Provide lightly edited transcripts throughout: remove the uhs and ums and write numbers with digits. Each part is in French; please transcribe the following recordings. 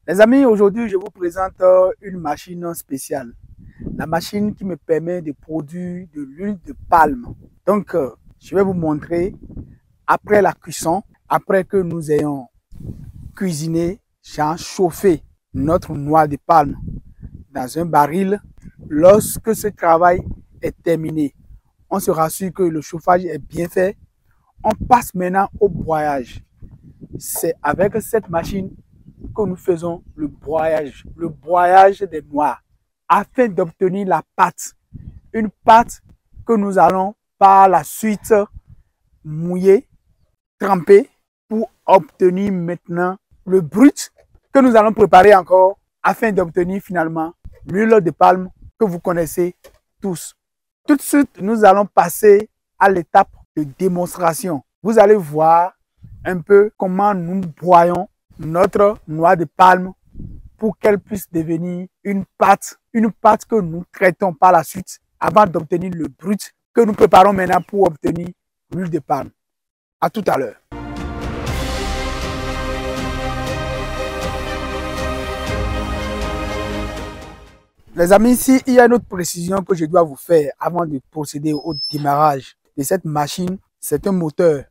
Les amis, aujourd'hui, je vous présente une machine spéciale. La machine qui me permet de produire de l'huile de palme. Donc, je vais vous montrer après la cuisson, après que nous ayons cuisiné, chauffé notre noix de palme dans un baril. Lorsque ce travail est terminé, on se rassure que le chauffage est bien fait. On passe maintenant au broyage. C'est avec cette machine que nous faisons le broyage des noix afin d'obtenir la pâte. Une pâte que nous allons par la suite mouiller, tremper pour obtenir maintenant le brut que nous allons préparer encore afin d'obtenir finalement l'huile de palme que vous connaissez tous. Tout de suite, nous allons passer à l'étape de démonstration. Vous allez voir un peu comment nous broyons notre noix de palme pour qu'elle puisse devenir une pâte que nous traitons par la suite avant d'obtenir le brut que nous préparons maintenant pour obtenir l'huile de palme. À tout à l'heure. Les amis, ici, il y a une autre précision que je dois vous faire avant de procéder au démarrage de cette machine. C'est un moteur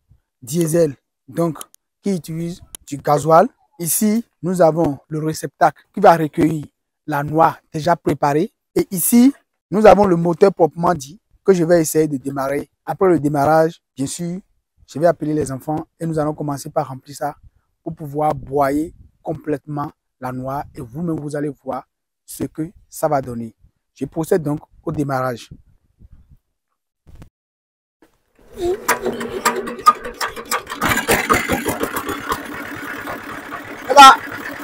diesel, donc qui utilise du gasoil. Ici, nous avons le réceptacle qui va recueillir la noix déjà préparée. Et ici, nous avons le moteur proprement dit que je vais essayer de démarrer. Après le démarrage, bien sûr, je vais appeler les enfants et nous allons commencer par remplir ça pour pouvoir broyer complètement la noix. Et vous-même, vous allez voir ce que ça va donner. Je procède donc au démarrage. Voilà,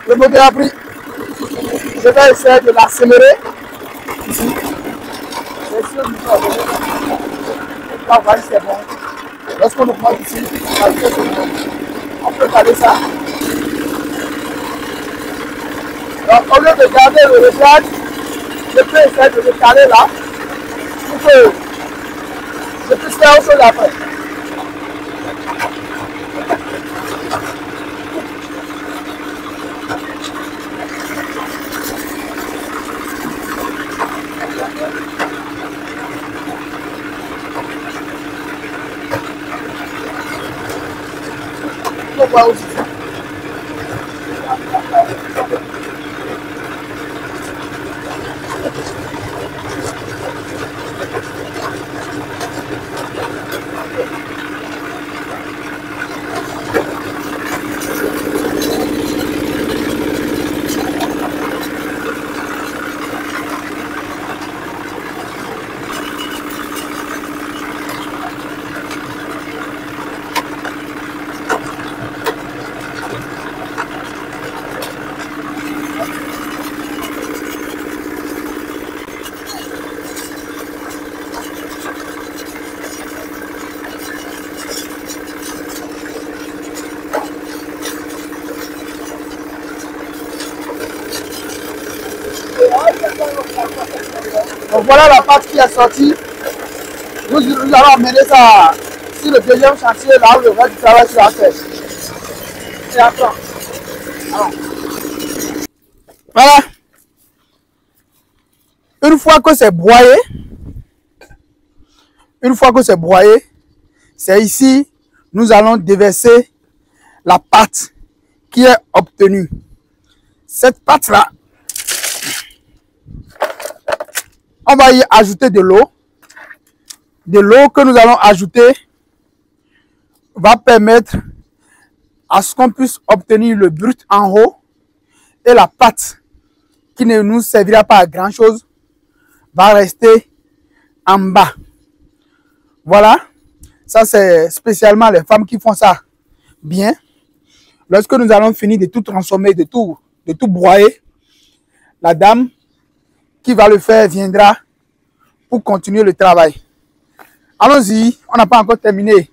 le moteur a pris. Je vais essayer de l'accélérer. Ici. C'est bon. Lorsqu'on augmente ici, on peut caler ça. Donc, au lieu de garder le réglage, je peux essayer de le caler là pour que je puisse faire autre chose après. On voit aussi. Donc voilà la pâte qui est sortie. Nous allons amener ça sur le deuxième chantier, là où le reste du travail sera fait. Et attends. Voilà. Une fois que c'est broyé, c'est ici, nous allons déverser la pâte qui est obtenue. Cette pâte-là, on va y ajouter de l'eau. De l'eau que nous allons ajouter va permettre à ce qu'on puisse obtenir le brut en haut et la pâte qui ne nous servira pas à grand chose va rester en bas. Voilà, ça c'est spécialement les femmes qui font ça bien. Lorsque nous allons finir de tout transformer, de tout broyer, la dame qui va le faire viendra pour continuer le travail. Allons-y, on n'a pas encore terminé.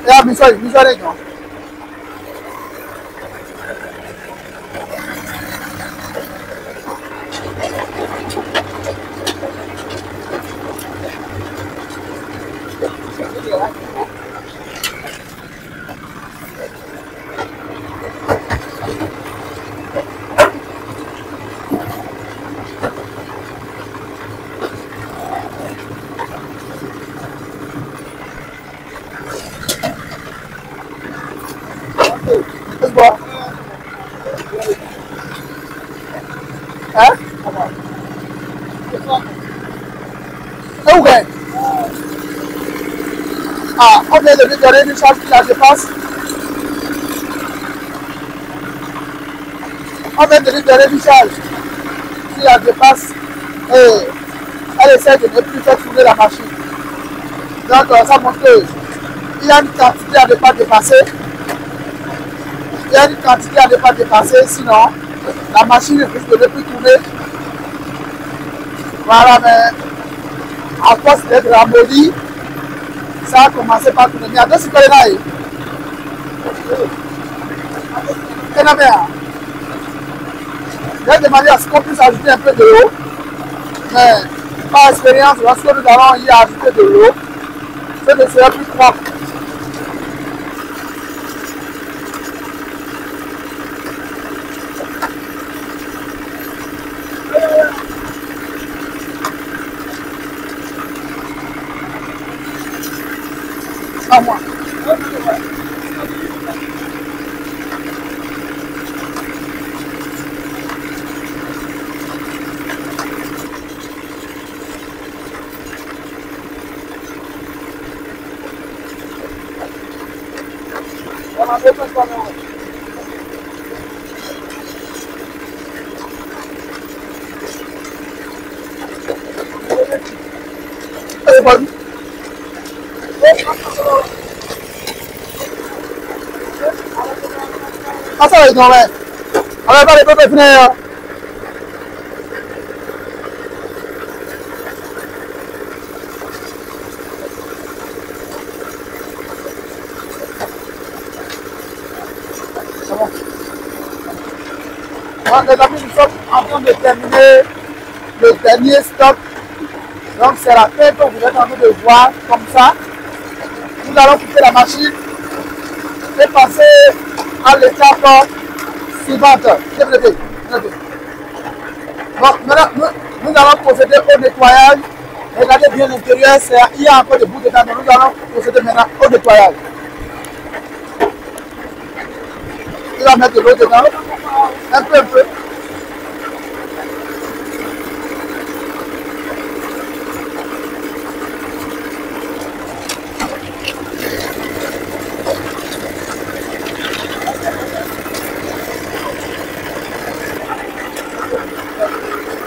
Ya misori no. Let's go. Hein? Ok. Ah, on vient de lui donner une charge qui la dépasse. On vient de lui donner une charge qui la dépasse. Et elle essaie de ne plus faire tourner la machine. Donc, ça montre qu'il y a une quantité à ne pas dépasser. Il y a une quantité à ne pas dépasser, sinon la machine risque de ne plus tourner. Voilà, mais à force d'être ramolli, ça a commencé par tourner. Il y a deux cycles là. J'ai demandé à ce qu'on puisse ajouter un peu de l'eau, mais par expérience, lorsque nous allons y ajouter de l'eau, ce ne sera plus propre. À moi. Asa ito ba? Ala ba ito pa fina? Les amis, nous sommes en train de terminer le dernier stop. Donc c'est la fin que vous êtes en train de voir comme ça. Nous allons couper la machine et passer à l'étape suivante. Bon, maintenant, nous allons procéder au nettoyage. Regardez bien l'intérieur, il y a encore des bouts dedans. Nous allons procéder maintenant au nettoyage. Il va mettre de l'eau dedans, un peu.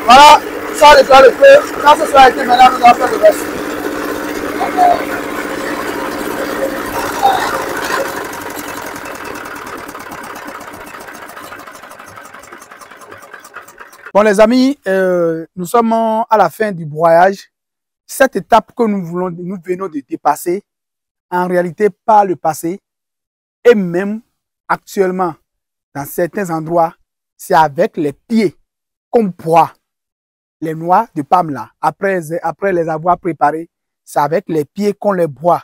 Voilà, ça nettoie le feu. Quand ce sera été, maintenant nous allons faire le reste. Bon les amis, nous sommes à la fin du broyage. Cette étape que nous venons de dépasser, en réalité pas le passé, et même actuellement, dans certains endroits, c'est avec les pieds qu'on broie les noix de palme là. Après les avoir préparées, c'est avec les pieds qu'on les broie.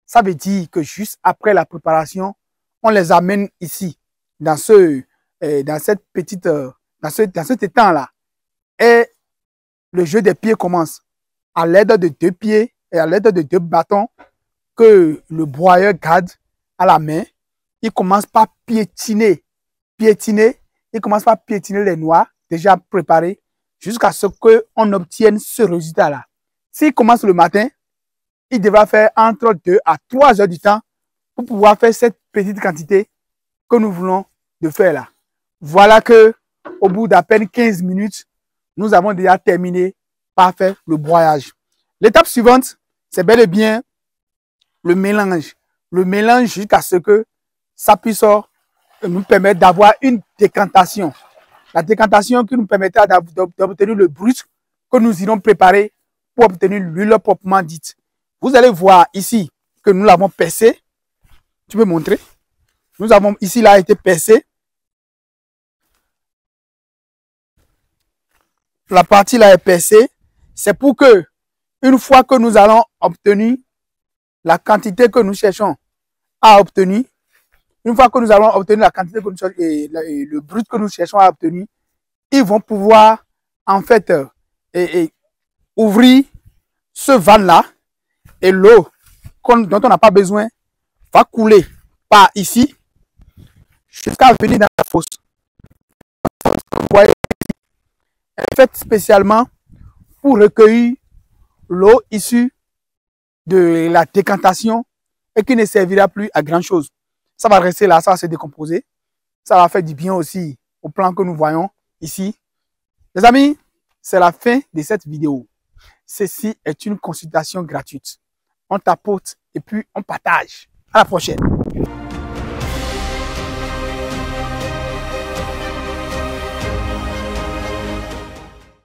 Ça veut dire que juste après la préparation, on les amène ici, dans cette petite, dans cet étang là. Et le jeu des pieds commence à l'aide de 2 pieds et à l'aide de 2 bâtons que le broyeur garde à la main. Il commence par piétiner. Il commence par piétiner les noix déjà préparées jusqu'à ce qu'on obtienne ce résultat-là. S'il commence le matin, il devra faire entre 2 à 3 heures du temps pour pouvoir faire cette petite quantité que nous voulons de faire là. Voilà que au bout d'à peine 15 minutes, nous avons déjà terminé par faire le broyage. L'étape suivante, c'est bel et bien le mélange. Le mélange jusqu'à ce que ça puisse nous permettre d'avoir une décantation. La décantation qui nous permettra d'obtenir le brut que nous irons préparer pour obtenir l'huile proprement dite. Vous allez voir ici que nous l'avons percé. Tu peux montrer? Nous avons ici, là, été percé. La partie là est percée. C'est pour que, une fois que nous allons obtenir la quantité que nous cherchons à obtenir, une fois que nous allons obtenir la quantité que nous cherchons et le brut que nous cherchons à obtenir, ils vont pouvoir, en fait, ouvrir ce van-là et l'eau dont on n'a pas besoin va couler par ici jusqu'à venir dans la fosse. Vous voyez, elle est faite spécialement pour recueillir l'eau issue de la décantation et qui ne servira plus à grand chose. Ça va rester là, ça va se décomposer. Ça va faire du bien aussi au plan que nous voyons ici. Les amis, c'est la fin de cette vidéo. Ceci est une consultation gratuite. On tapote et puis on partage. À la prochaine.